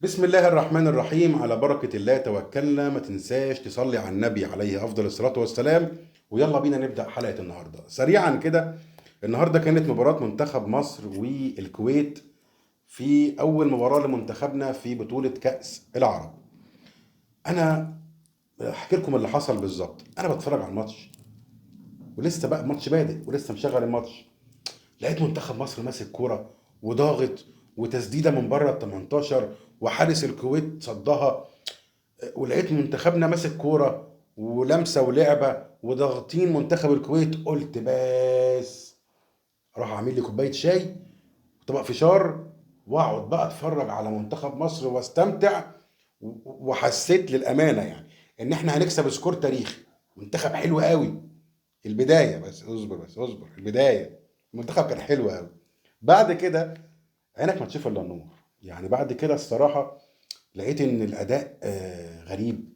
بسم الله الرحمن الرحيم، على بركة الله توكلنا. ما تنساش تصلي على النبي عليه أفضل الصلاة والسلام. ويلا بينا نبدأ حلقة النهاردة سريعا كده. النهاردة كانت مباراة منتخب مصر والكويت في أول مباراة لمنتخبنا في بطولة كأس العرب. أنا أحكي لكم اللي حصل بالظبط. أنا بتفرج على الماتش ولسه بقى الماتش بادئ ولسه مشغل الماتش، لقيت منتخب مصر ماسك كورة وضاغط وتسديدة من بره ال 18، وحارس الكويت صدها. ولقيت منتخبنا ماسك كوره ولمسه ولعبه وضاغطين منتخب الكويت. قلت بس اروح اعمل لي كوبايه شاي وطبق فشار واقعد بقى اتفرج على منتخب مصر واستمتع. وحسيت للامانه يعني ان احنا هنكسب سكور تاريخي. منتخب حلو قوي. البدايه بس اصبر، بس اصبر، البدايه المنتخب كان حلو قوي. بعد كده عينك ما تشوف الا النور. يعني بعد كده الصراحه لقيت ان الاداء غريب.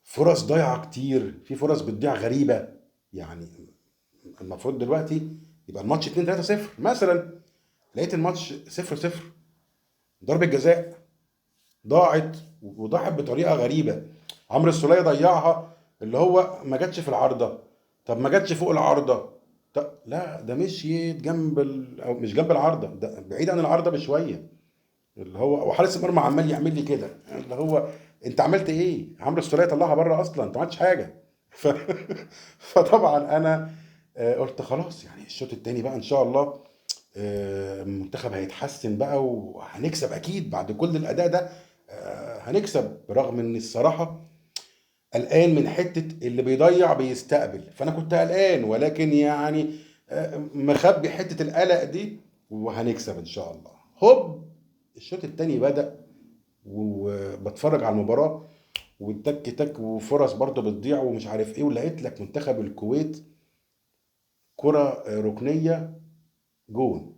فرص ضايعه كتير، في فرص بتضيع غريبه. يعني المفروض دلوقتي يبقى الماتش 2 3-0 مثلا، لقيت الماتش 0-0. ضربه جزاء ضاعت وضاعت بطريقه غريبه. عمرو السوليه ضيعها، اللي هو ما جاتش في العارضه. طب ما جاتش فوق العارضه. طب لا، ده مشيت جنب او مش جنب العارضه، ده بعيد عن العارضه بشويه. اللي هو وحارس المرمى عمال يعمل لي كده، اللي هو انت عملت ايه؟ عمرو السوليه طلعها بره اصلا، انت ما عملتش حاجه. ف... فطبعا انا قلت خلاص، يعني الشوط التاني بقى ان شاء الله المنتخب هيتحسن بقى وهنكسب اكيد بعد كل الاداء ده. هنكسب برغم ان الصراحه قلقان من حته اللي بيضيع بيستقبل، فانا كنت قلقان، ولكن يعني مخبي حته القلق دي. وهنكسب ان شاء الله. هوب، الشوط التاني بدأ وبتفرج على المباراة والتك تك وفرص برضه بتضيع ومش عارف ايه، ولقيت لك منتخب الكويت كرة ركنية جون.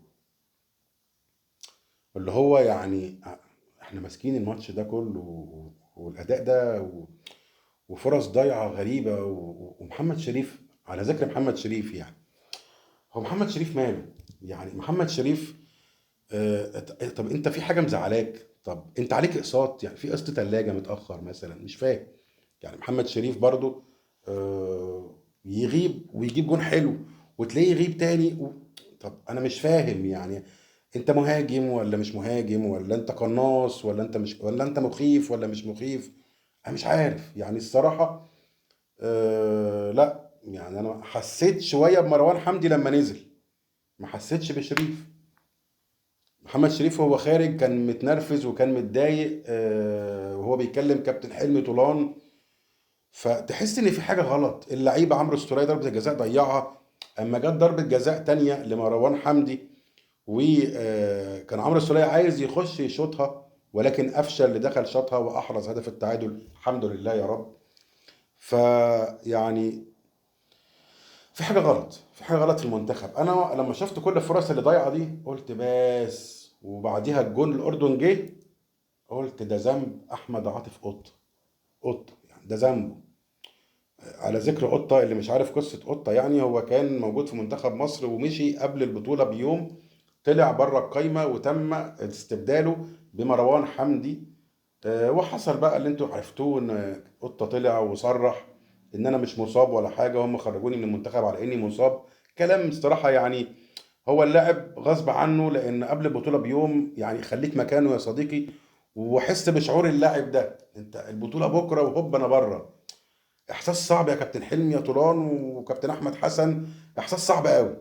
اللي هو يعني احنا ماسكين الماتش ده كله والاداء ده وفرص ضايعة غريبة ومحمد شريف. على ذكر محمد شريف، يعني هو محمد شريف ماله؟ يعني محمد شريف طب انت في حاجة مزعلاك؟ طب انت عليك اقساط؟ يعني في قسط ثلاجة متأخر مثلا؟ مش فاهم. يعني محمد شريف برضو يغيب ويجيب جون حلو وتلاقيه يغيب تاني طب انا مش فاهم يعني. انت مهاجم ولا مش مهاجم، ولا انت قناص، ولا انت مش، ولا انت مخيف ولا مش مخيف؟ انا مش عارف يعني الصراحة. لا يعني انا حسيت شوية بمروان حمدي لما نزل، ما حسيتش بشريف. محمد شريف وهو خارج كان متنرفز وكان متضايق وهو بيكلم كابتن حلمي طولان. فتحس ان في حاجه غلط. اللعيبه عمرو السوليه ضربه الجزاء ضيعها. اما جت ضربه جزاء تانية لمروان حمدي وكان عمرو السوليه عايز يخش يشوطها، ولكن قفشه اللي دخل شاطها واحرز هدف التعادل، الحمد لله يا رب. فيعني في حاجه غلط، في حاجه غلط في المنتخب. انا لما شفت كل الفرص اللي ضايعه دي قلت بس، وبعديها الجون الاردن جه، قلت ده ذنب احمد عاطف قطه. قطه يعني ده ذنبه. على ذكر قطة، اللي مش عارف قصة قطة، يعني هو كان موجود في منتخب مصر ومشي قبل البطولة بيوم، طلع بره القايمة وتم استبداله بمروان حمدي. وحصل بقى اللي انتوا عرفتوه، ان قطة طلع وصرح ان انا مش مصاب ولا حاجة، هم خرجوني من المنتخب على اني مصاب. كلام صراحة يعني. هو اللاعب غصب عنه، لان قبل البطولة بيوم يعني خليك مكانه يا صديقي وحس بشعور اللاعب ده. انت البطولة بكرة وهوب انا بره. احساس صعب يا كابتن حلمي يا طولان وكابتن احمد حسن، احساس صعب قوي.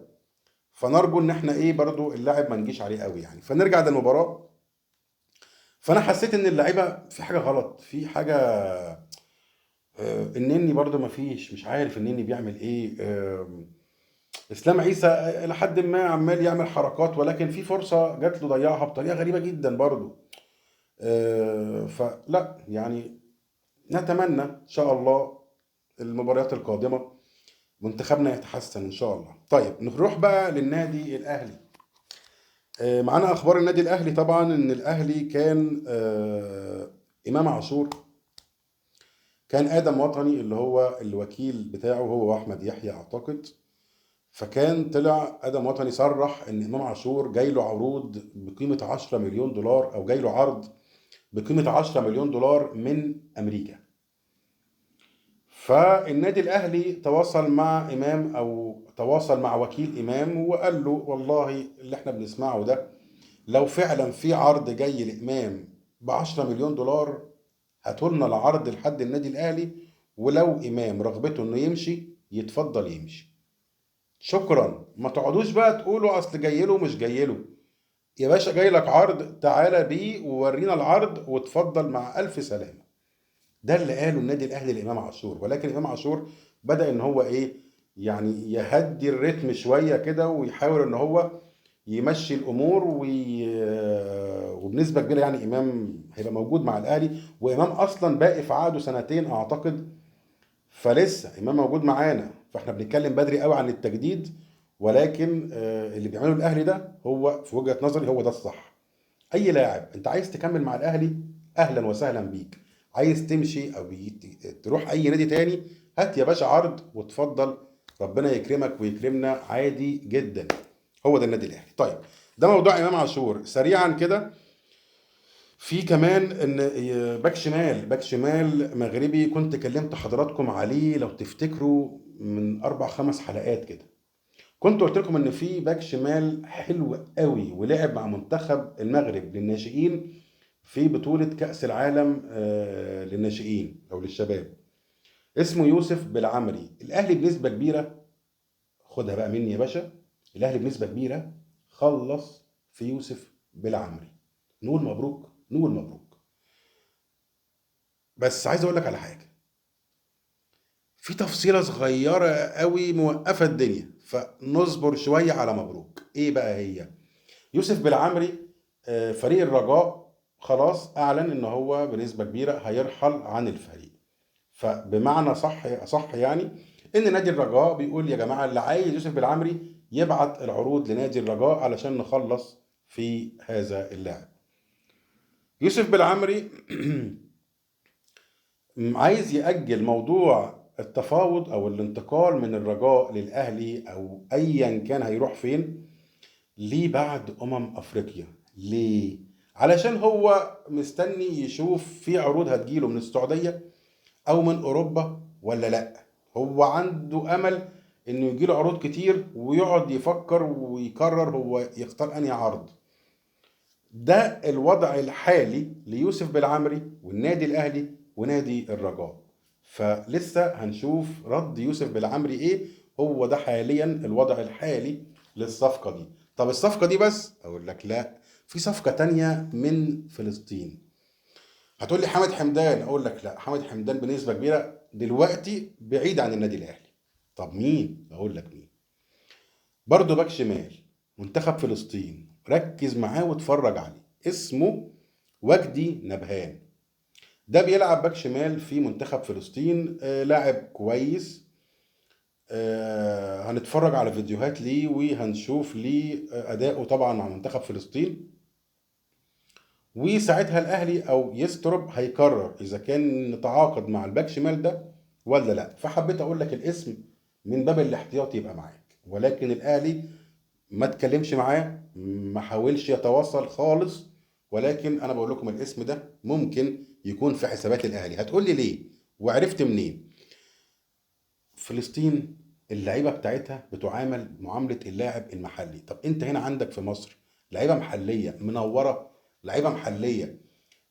فنرجو ان احنا ايه برضو اللاعب ما نجيش عليه قوي يعني. فنرجع للمباراه. فانا حسيت ان اللعيبه في حاجه غلط، في حاجه النني برضو ما فيش، مش عارف النني بيعمل ايه. اسلام عيسى الى حد ما عمال يعمل حركات، ولكن في فرصه جات له ضيعها بطريقه غريبه جدا برضو. فلا يعني نتمنى ان شاء الله المباريات القادمه منتخبنا يتحسن ان شاء الله. طيب نروح بقى للنادي الاهلي. معانا اخبار النادي الاهلي. طبعا ان الاهلي كان امام عاشور كان ادم وطني اللي هو الوكيل بتاعه، هو واحمد يحيى اعتقد. فكان طلع ادم وطني صرح ان امام عاشور جاي له عروض بقيمه 10 مليون دولار، او جاي له عرض بقيمه 10 مليون دولار من امريكا. فالنادي الاهلي تواصل مع امام، او تواصل مع وكيل امام، وقال له والله اللي احنا بنسمعه ده لو فعلا في عرض جاي لامام ب 10 مليون دولار، هاتوا لنا العرض لحد النادي الاهلي، ولو امام رغبته انه يمشي يتفضل يمشي. شكرا. ما تقعدوش بقى تقولوا اصل جاي له مش جاي له. يا باشا جاي لك عرض، تعالى بيه وورينا العرض واتفضل مع الف سلامه. ده اللي قاله النادي الاهلي لامام عاشور. ولكن امام عاشور بدا ان هو ايه، يعني يهدي الريتم شويه كده، ويحاول ان هو يمشي الامور وبنسبه كبيره يعني امام هيبقى موجود مع الاهلي. وامام اصلا باقي في عقده سنتين اعتقد، فلسه امام موجود معانا. فاحنا بنتكلم بدري قوي عن التجديد. ولكن اللي بيعمله الاهلي ده هو في وجهه نظري هو ده الصح. اي لاعب انت عايز تكمل مع الاهلي اهلا وسهلا بيك، عايز تمشي او تروح اي نادي تاني هات يا باشا عرض وتفضل، ربنا يكرمك ويكرمنا عادي جدا. هو ده النادي الاهلي. طيب ده موضوع امام عاشور. سريعا كده في كمان ان باك شمال مغربي كنت كلمت حضراتكم عليه لو تفتكروا من 4 5 حلقات كده. كنت قلت لكم ان في باك شمال حلو قوي ولعب مع منتخب المغرب للناشئين في بطولة كأس العالم للناشئين او للشباب. اسمه يوسف بالعمري. الاهلي بنسبة كبيرة، خدها بقى مني يا باشا، الاهلي بنسبة كبيرة خلص في يوسف بالعمري. نقول مبروك، نقول مبروك. بس عايز اقول لك على حاجة، في تفصيلة صغيرة قوي موقفة الدنيا، فنصبر شوية على مبروك. ايه بقى هي؟ يوسف بالعمري فريق الرجاء خلاص اعلن ان هو بنسبة كبيرة هيرحل عن الفريق. فبمعنى صح يعني ان نادي الرجاء بيقول يا جماعة اللي عايز يوسف بالعمري يبعت العروض لنادي الرجاء علشان نخلص في هذا اللاعب. يوسف بالعمري عايز يأجل موضوع التفاوض او الانتقال من الرجاء للاهلي او ايا كان هيروح فين، ليه بعد افريقيا. ليه؟ علشان هو مستني يشوف في عروض هتجيله من السعودية او من اوروبا ولا لا. هو عنده امل انه يجيله عروض كتير ويقعد يفكر ويقرر هو يختار انهي عرض. ده الوضع الحالي ليوسف بالعمري والنادي الاهلي ونادي الرجاء. فلسه هنشوف رد يوسف بالعمري ايه. هو ده حاليا الوضع الحالي للصفقة دي. طب الصفقة دي بس؟ اقول لك لا، في صفقة تانية من فلسطين. هتقول لي حمد حمدان، اقول لك لا، حمد حمدان بنسبة كبيرة دلوقتي بعيد عن النادي الاهلي. طب مين؟ اقول لك مين. برضه باك شمال منتخب فلسطين، ركز معاه واتفرج عليه، اسمه وجدي نبهان. ده بيلعب باك شمال في منتخب فلسطين، لاعب كويس. هنتفرج على فيديوهات ليه وهنشوف ليه أداؤه طبعا مع منتخب فلسطين. وساعتها الأهلي أو يسترب هيقرر إذا كان نتعاقد مع الباك شمال ده ولا لا. فحبيت أقول لك الاسم من باب الاحتياط يبقى معاك. ولكن الأهلي ما تكلمش معاه، ما حاولش يتواصل خالص. ولكن انا بقول لكم الاسم ده ممكن يكون في حسابات الاهلي. هتقول لي ليه وعرفت منين؟ فلسطين اللعيبه بتاعتها بتعامل معامله اللاعب المحلي. طب انت هنا عندك في مصر لعيبه محليه منوره، لعيبه محليه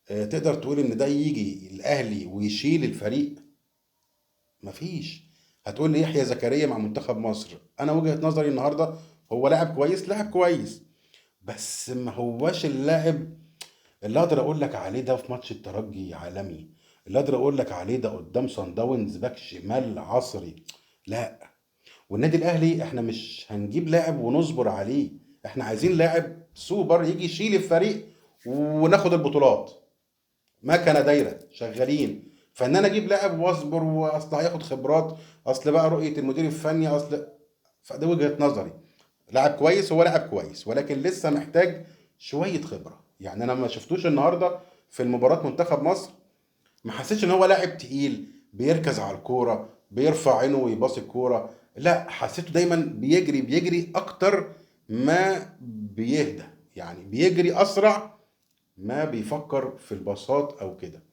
تقدر تقول ان ده يجي الاهلي ويشيل الفريق؟ مفيش. هتقول لي يحيى زكريا مع منتخب مصر، انا وجهة نظري النهارده هو لاعب كويس، لاعب كويس، بس ما هواش اللاعب اللي اقدر اقول لك عليه ده في ماتش الترجي عالمي، اللي اقدر اقول لك عليه ده قدام صن داونز باك شمال عصري. لا. والنادي الاهلي احنا مش هنجيب لاعب ونصبر عليه، احنا عايزين لاعب سوبر يجي يشيل الفريق وناخد البطولات. مكنه دايره شغالين. فان انا اجيب لاعب واصبر واصل هياخد خبرات، اصل بقى رؤيه المدير الفني، اصل، فده وجهه نظري. لاعب كويس، هو لاعب كويس، ولكن لسه محتاج شويه خبره. يعني انا ما شفتوش النهارده في المباراه منتخب مصر، ما حسيتش ان هو لاعب تقيل بيركز على الكوره بيرفع عينه ويباصي الكوره. لا، حسيته دايما بيجري اكتر ما بيهدى، يعني بيجري اسرع ما بيفكر في البساط او كده.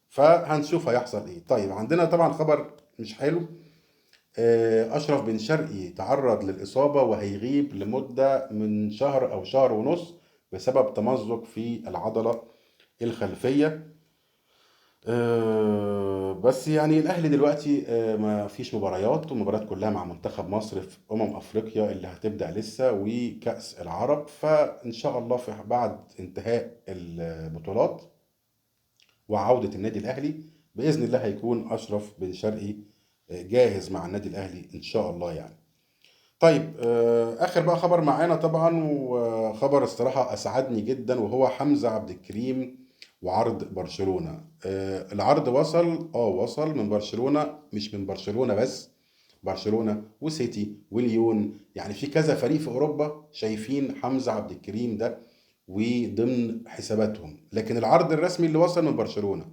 فهنشوف هيحصل ايه. طيب عندنا طبعا خبر مش حلو. اشرف بن شرقي تعرض للاصابه وهيغيب لمده من شهر او شهر ونص بسبب تمزق في العضله الخلفيه. بس يعني الاهلي دلوقتي ما فيش مباريات، والمباريات كلها مع منتخب مصر في افريقيا اللي هتبدا لسه، وكاس العرب. فان شاء الله في بعد انتهاء البطولات وعوده النادي الاهلي باذن الله هيكون اشرف بن شرقي جاهز مع النادي الاهلي ان شاء الله يعني. طيب اخر بقى خبر معانا طبعا، وخبر الصراحه اسعدني جدا، وهو حمزه عبد الكريم وعرض برشلونه. العرض وصل من برشلونه، مش من برشلونه بس، برشلونه وسيتي وليون، يعني في كذا فريق في اوروبا شايفين حمزه عبد الكريم ده وضمن حساباتهم. لكن العرض الرسمي اللي وصل من برشلونه.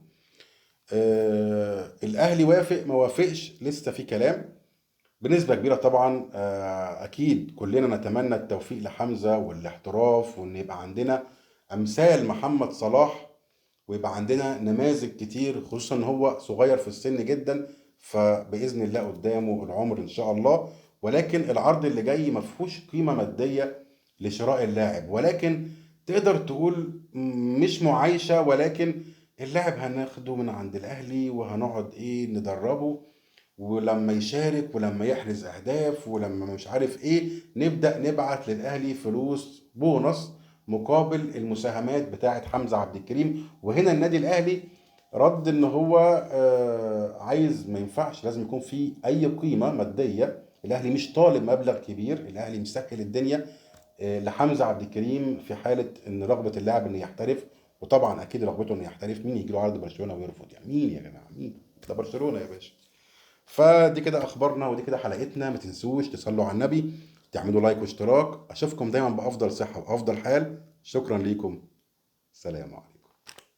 الاهلي وافق ما وافقش لسه في كلام بنسبة كبيرة طبعا. أكيد كلنا نتمنى التوفيق لحمزة والاحتراف، وإن يبقى عندنا أمثال محمد صلاح، ويبقى عندنا نماذج كتير، خصوصا إن هو صغير في السن جدا. فبإذن الله قدامه العمر إن شاء الله. ولكن العرض اللي جاي مفهوش قيمة مادية لشراء اللاعب، ولكن تقدر تقول مش معايشة، ولكن اللاعب هناخده من عند الأهلي وهنقعد إيه ندربه، ولما يشارك ولما يحرز اهداف ولما مش عارف ايه نبدأ نبعت للاهلي فلوس بونص مقابل المساهمات بتاعه حمزة عبد الكريم. وهنا النادي الاهلي رد ان هو عايز، ما ينفعش، لازم يكون في اي قيمة مادية. الاهلي مش طالب مبلغ كبير، الاهلي مسهل الدنيا لحمزة عبد الكريم في حالة ان رغبة اللاعب انه يحترف. وطبعا اكيد رغبته انه يحترف، مين يجي له عرض برشلونة ويرفض؟ يعني مين يا جماعة؟ مين؟ ده برشلونة يا باشا. فدي كده اخبارنا، ودي كده حلقتنا. ما تنسوش تصلوا على النبي، تعملوا لايك واشتراك. اشوفكم دايما بافضل صحة وافضل حال. شكرا ليكم. سلام عليكم.